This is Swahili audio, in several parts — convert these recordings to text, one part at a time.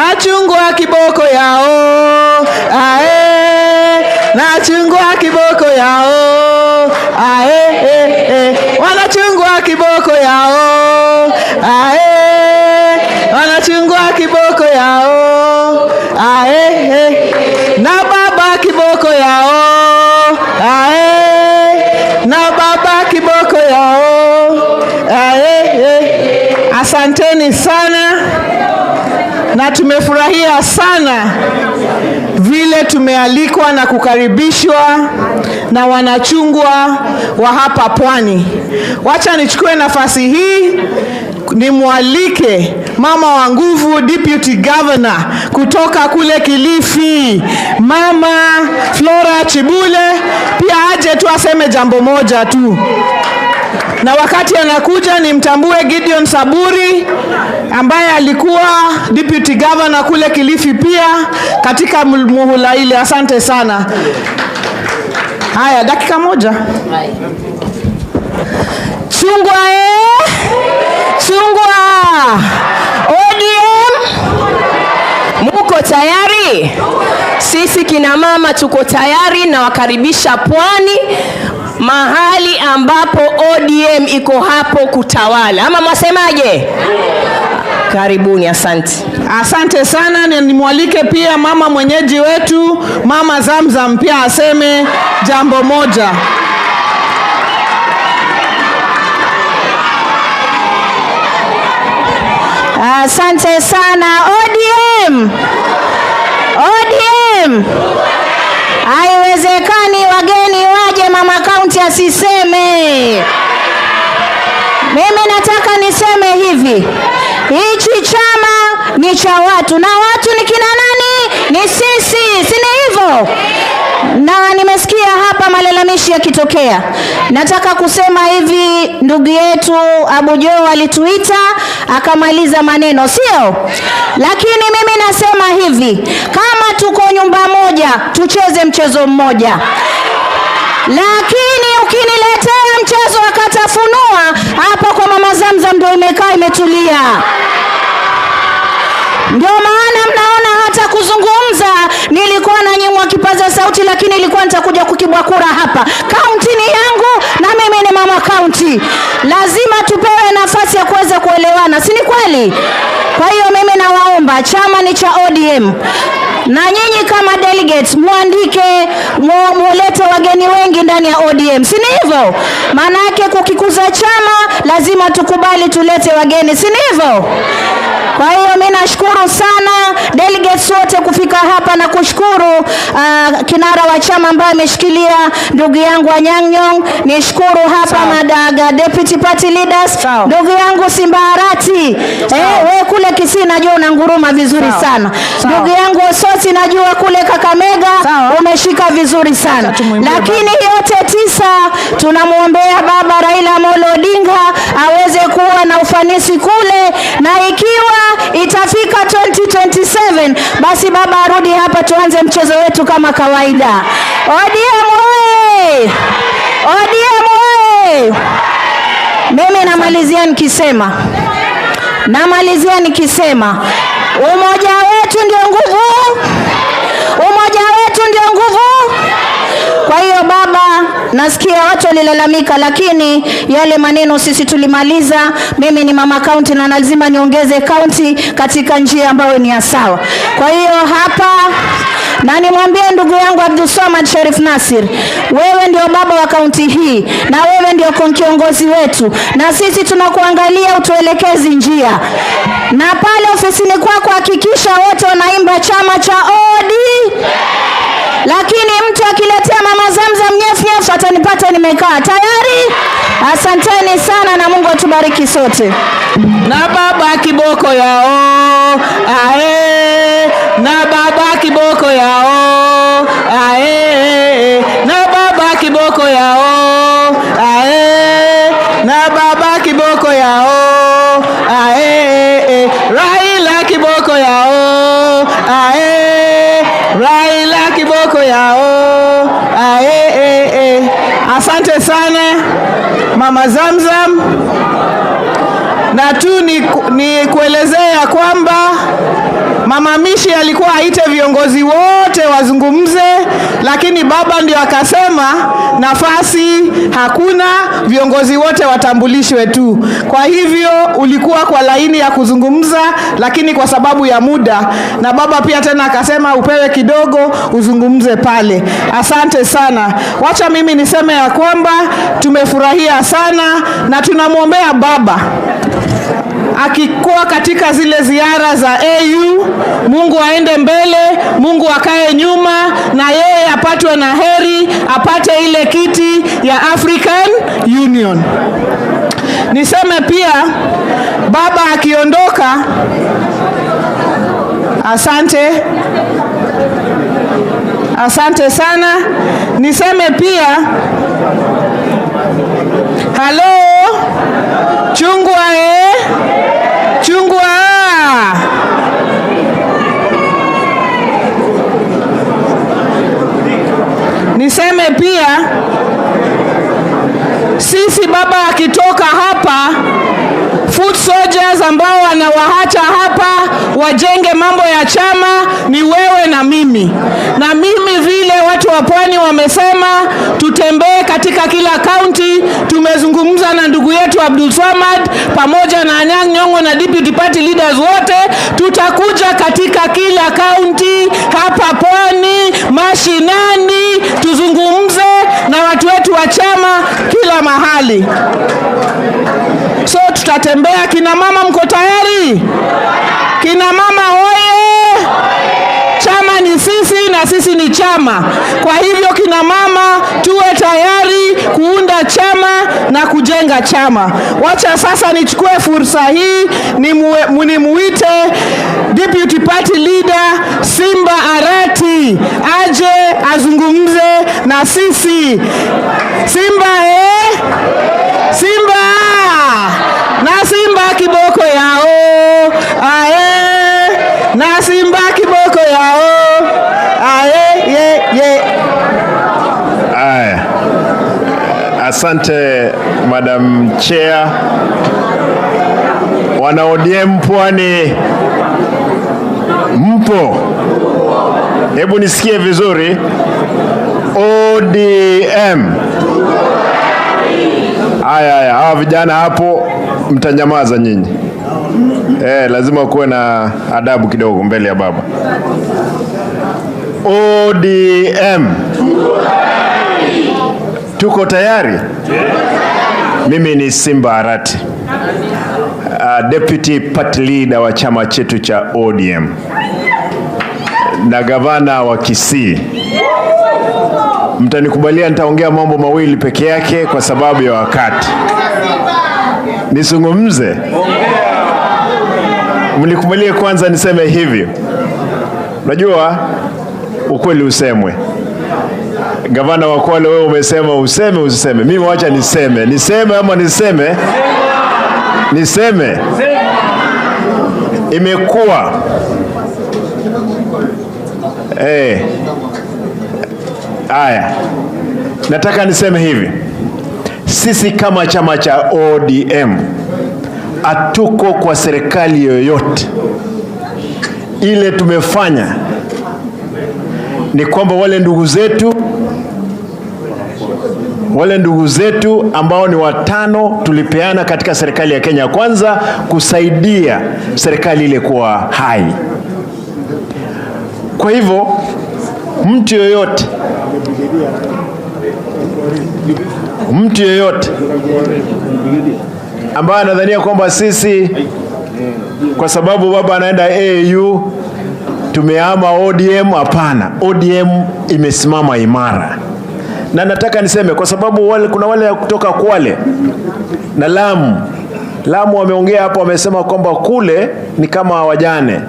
wanachungwa kiboko yao, nachungwa kiboko yao, wanachungwa kiboko yao, wanachungwa kiboko yao, na baba kiboko yao, na baba kiboko yao. Asanteni sana, na tumefurahia sana vile tumealikwa na kukaribishwa na wanachungwa wa hapa Pwani. Wacha nichukue nafasi hii nimwalike mama wa nguvu, Deputy Governor kutoka kule Kilifi, Mama Flora Chibule, pia aje tu aseme jambo moja tu. Na wakati anakuja nimtambue Gideon Saburi ambaye alikuwa Deputy Governor kule Kilifi pia katika muhula ile. Asante sana. Haya, dakika moja. Chungwa chungwa. ODM, muko tayari? Sisi kina mama tuko tayari na wakaribisha Pwani, mahali ambapo ODM iko hapo kutawala. Ama mwasemaje? Karibuni, asante. Asante sana. Nimwalike pia mama mwenyeji wetu, Mama Zamzam, pia aseme jambo moja. Asante sana. ODM, ODM. Haiwezekani wageni waje mama kaunti asiseme. Mimi nataka niseme hivi, hichi chama ni cha watu, na watu ni kina nani? Ni sisi, si ni hivyo? Na nimesikia hapa malalamishi yakitokea. Nataka kusema hivi, ndugu yetu Abu Jo alituita akamaliza maneno, sio? Lakini mimi nasema hivi, kama tuko nyumba moja tucheze mchezo mmoja. Lakini ukiniletea mchezo akatafunua, hapo kwa Mama Zamzam ndio imekaa imetulia. Ndio maana mnaona hata kuzungumza nilikuwa na nyimwa kipaza sauti, lakini ilikuwa nitakuja kukibwa kura hapa. Kaunti ni yangu na mimi ni mama kaunti. Lazima tupewe nafasi ya kuweza kuelewana, si ni kweli? Kwa hiyo mimi nawaomba, chama ni cha ODM. Na nyinyi kama delegates muandike, mulete wageni wengi ndani ya ODM, si ni hivyo? Maana yake kukikuza chama lazima tukubali tulete wageni, si ni hivyo? Kwa hiyo mimi nashukuru sana delegates wote kufika hapa, na kushukuru kinara wa chama ambaye ameshikilia ndugu yangu Anyang'. Nishukuru hapa madaga deputy party leaders, ndugu yangu Simba Arati. Wewe kule Kisii najua unanguruma vizuri sana. Ndugu yangu Osoti najua kule Kakamega umeshika vizuri sana. Lakini yote 9 tunamuombea baba Raila Odinga aweze kuwa na ufanisi kule, na ikiwa itafika 2027 basi baba arudi hapa tuanze mchezo wetu kama kawaida. ODM oye! ODM oye! Mimi namalizia nikisema umoja wetu ndio nguvu. Umoja wetu ndio nguvu. Kwa hiyo baba, nasikia watu walilalamika, lakini yale maneno sisi tulimaliza. Mimi ni mama kaunti na lazima niongeze kaunti katika njia ambayo ni ya sawa. Kwa hiyo hapa na nimwambie ndugu yangu Abdulsamad Sharif Nasir, wewe ndio baba wa kaunti hii na wewe ndio kiongozi wetu, na sisi tunakuangalia utuelekezi njia. Na pale ofisini kwako hakikisha wote wanaimba chama cha ODM. Lakini mtu akiletea Mama Zamzam nyef atanipata nimekaa tayari. Asanteni sana na Mungu atubariki sote. Na baba kiboko yao, na baba kiboko yao, na baba kiboko yao, na baba kiboko yao, Raila kiboko yao, Raila kiboko yao. Asante sana Mama Zamzam. Na tu ni kuelezea kwamba Mama Mishi alikuwa aite viongozi wote wazungumze, lakini baba ndio akasema nafasi hakuna, viongozi wote watambulishwe tu. Kwa hivyo ulikuwa kwa laini ya kuzungumza, lakini kwa sababu ya muda, na baba pia tena akasema upewe kidogo uzungumze pale. Asante sana. Wacha mimi niseme ya kwamba tumefurahia sana na tunamwombea baba akikuwa katika zile ziara za AU, Mungu aende mbele, Mungu akae nyuma, na yeye apatwe na heri, apate ile kiti ya African Union. Niseme pia baba akiondoka, asante sana. Niseme pia halo chungwa chungwa. Niseme pia sisi baba akitoka hapa, foot soldiers ambao wanawahacha hapa wajenge mambo ya chama ni wewe na mimi. Na mimi vile watu wa Pwani wamesema tutembee katika kila county. Tumezungumza na ndugu yetu Abdul Swamad pamoja na Anyang' Nyong'o na deputy party leaders wote, tutakuja katika kila county hapa Pwani mashinani, tuzungumze na watu wetu wa chama kila mahali. So tutatembea. Kina mama mko tayari? Kina mama hoye! Chama ni sisi na sisi ni chama. Kwa hivyo kina mama tuwe tayari kuunda chama na kujenga chama. Wacha sasa nichukue fursa hii nimuite deputy party leader Simba Arati aje azungumze na sisi. Simba Simba na Simba kiboko yao na Simba kiboko yao ye. Asante Madam Chair. Wana ODM Pwani mpo? Hebu nisikie vizuri. ODM. Haya, hawa vijana hapo mtanyamaza nyinyi. Lazima kuwe na adabu kidogo mbele ya baba. ODM. Tuko tayari? Mimi ni Simba Arati, deputy party leader wa chama chetu cha ODM na gavana wa Kisii. Mtanikubalia nitaongea mambo mawili peke yake kwa sababu ya wakati. Nisungumze? Mnikubalie kwanza niseme hivi. Unajua ukweli usemwe. Gavana wa Kwale, wewe umesema usiseme. Mimi wacha niseme. Niseme ama niseme? Niseme. Imekuwa Aya, nataka niseme hivi. Sisi kama chama cha ODM hatuko kwa serikali yoyote. Ile tumefanya ni kwamba wale ndugu zetu ambao ni 5 tulipeana katika serikali ya Kenya Kwanza kusaidia serikali ile kuwa hai. Kwa hivyo mtu yoyote ambaye anadhania kwamba sisi kwa sababu baba anaenda AU tumeama ODM, hapana. ODM imesimama imara. Na nataka niseme kwa sababu kuna wale kutoka Kwale na Lamu wameongea hapo, wamesema kwamba kule ni kama wajane.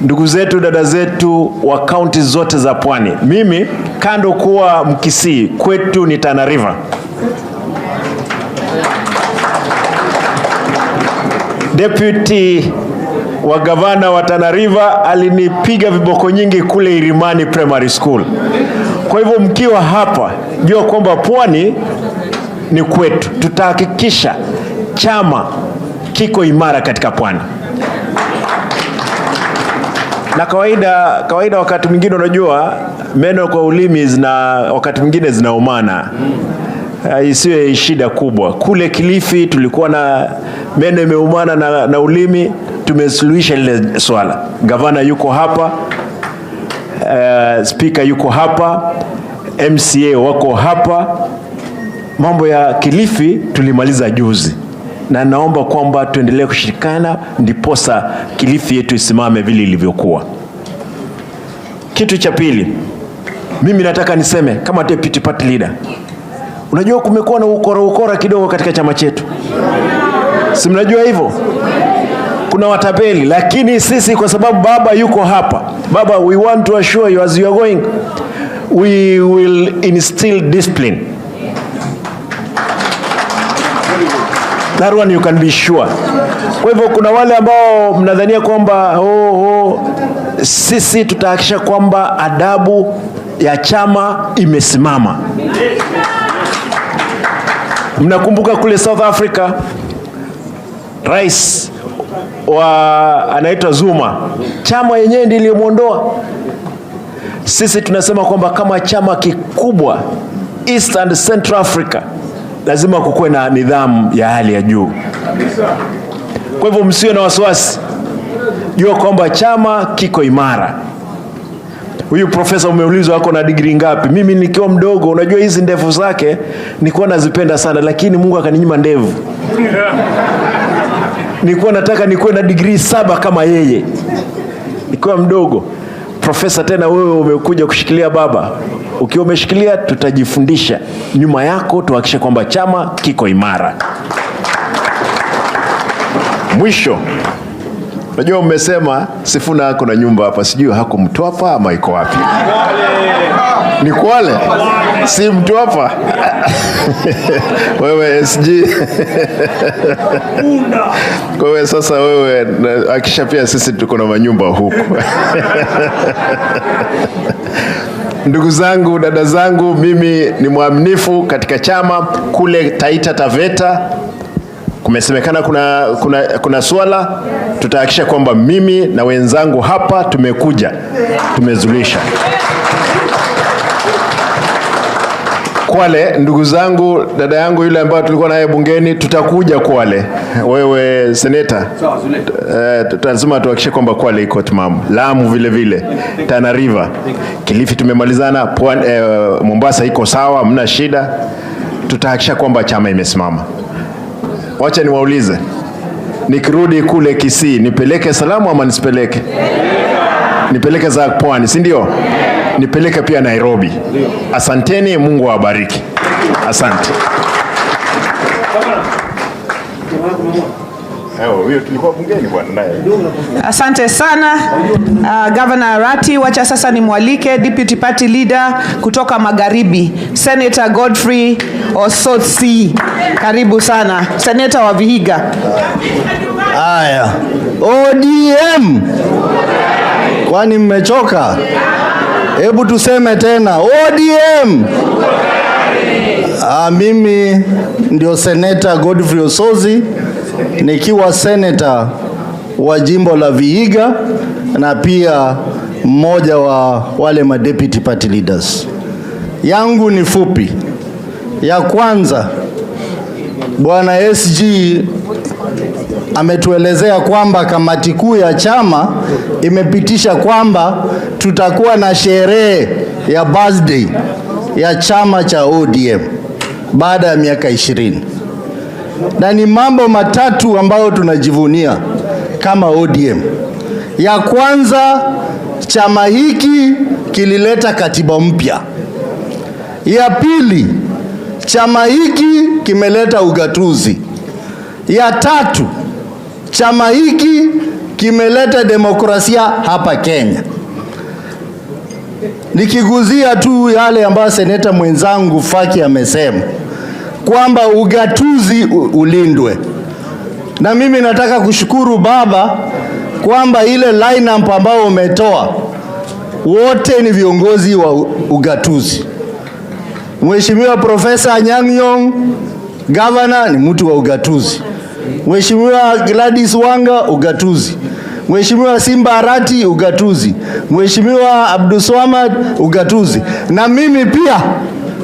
Ndugu zetu, dada zetu wa kaunti zote za Pwani. Mimi kando kuwa Mkisii, kwetu ni Tana River. Deputy wa gavana wa Tana River alinipiga viboko nyingi kule Irimani Primary School. Kwa hivyo mkiwa hapa, jua kwamba Pwani ni kwetu. Tutahakikisha chama kiko imara katika Pwani. Na kawaida wakati mwingine unajua meno kwa ulimi wakati mwingine zinaumana. Isiwe shida kubwa. Kule Kilifi tulikuwa na meno imeumana na ulimi, tumesuluhisha ile swala. Gavana yuko hapa, speaker yuko hapa, MCA wako hapa. Mambo ya Kilifi tulimaliza juzi, na naomba kwamba tuendelee kushirikana ndiposa Kilifi yetu isimame vile ilivyokuwa. Kitu cha pili, mimi nataka niseme kama deputy party leader, unajua kumekuwa na ukora kidogo katika chama chetu. Si mnajua hivyo? Kuna watapeli, lakini sisi kwa sababu baba yuko hapa, baba, we want to assure you as you are going, we will instill discipline. That one you can be sure. Kwa hivyo kuna wale ambao mnadhania kwamba sisi tutahakikisha kwamba adabu ya chama imesimama. Mnakumbuka kule South Africa, rais anaitwa Zuma, chama yenyewe ndiyo iliyomuondoa. Sisi tunasema kwamba kama chama kikubwa East and Central Africa, lazima kukuwe na nidhamu ya hali ya juu. Kwa hivyo msiwe na wasiwasi, jua kwamba chama kiko imara. Huyu profesa umeulizwa wako na degree ngapi? Mimi nikiwa mdogo, unajua hizi ndevu zake nilikuwa nazipenda sana, lakini Mungu akaninyima ndevu. Nilikuwa nataka nikuwe na degree 7 kama yeye nikiwa mdogo. Profesa, tena wewe umekuja kushikilia baba. Ukiwa umeshikilia, tutajifundisha nyuma yako, tuhakikishe kwamba chama kiko imara. Mwisho, unajua umesema Sifuna hako na nyumba hapa, sijui hako Mtwapa ama iko wapi? Ni Kwale? Si Mtwapa? Wewe SG. Kwa hiyo sasa wewe akisha pia sisi tuko na manyumba huku. Ndugu zangu, dada zangu, mimi ni mwaminifu katika chama. Kule Taita Taveta kumesemekana kuna swala, tutahakikisha kwamba mimi na wenzangu hapa tumezulisha. Kwale, ndugu zangu, dada yangu yule ambaye tulikuwa naye bungeni, tutakuja Kwale. Wewe seneta, lazima tuhakikishe kwamba Kwale iko timamu. Lamu vile vile, Tana River, Kilifi tumemalizana, Mombasa iko sawa, mna shida. Tutahakikisha kwamba chama imesimama. Wacha niwaulize, nikirudi kule Kisii, nipeleke salamu ama nisipeleke? Nipeleke za Pwani, si ndio? Nipeleke pia Nairobi. Asanteni, Mungu awabariki. Asante. Asante sana Governor Arati. Wacha sasa nimwalike Deputy Party Leader kutoka Magharibi, Senator Godfrey Osotsi. Karibu sana Senator wa Vihiga. Haya, ODM, kwani mmechoka? Hebu tuseme tena ODM. Mimi ndio Senator Godfrey Osotsi, nikiwa senator wa jimbo la Vihiga na pia mmoja wa wale deputy party leaders. Yangu ni fupi. Ya kwanza, Bwana SG ametuelezea kwamba kamati kuu ya chama imepitisha kwamba tutakuwa na sherehe ya birthday ya chama cha ODM baada ya miaka 20. Na ni mambo matatu ambayo tunajivunia kama ODM. Ya kwanza, chama hiki kilileta katiba mpya. Ya pili, chama hiki kimeleta ugatuzi. Ya tatu, chama hiki kimeleta demokrasia hapa Kenya. Nikiguzia tu yale ambayo seneta mwenzangu Faki amesema kwamba ugatuzi ulindwe. Na mimi nataka kushukuru baba kwamba ile lineup ambao umetoa wote ni viongozi wa ugatuzi. Mheshimiwa Profesa Anyang' Governor ni mtu wa ugatuzi. Mheshimiwa Gladys Wanga ugatuzi. Mheshimiwa Simba Arati ugatuzi, Mheshimiwa Abdulswamad ugatuzi, na mimi pia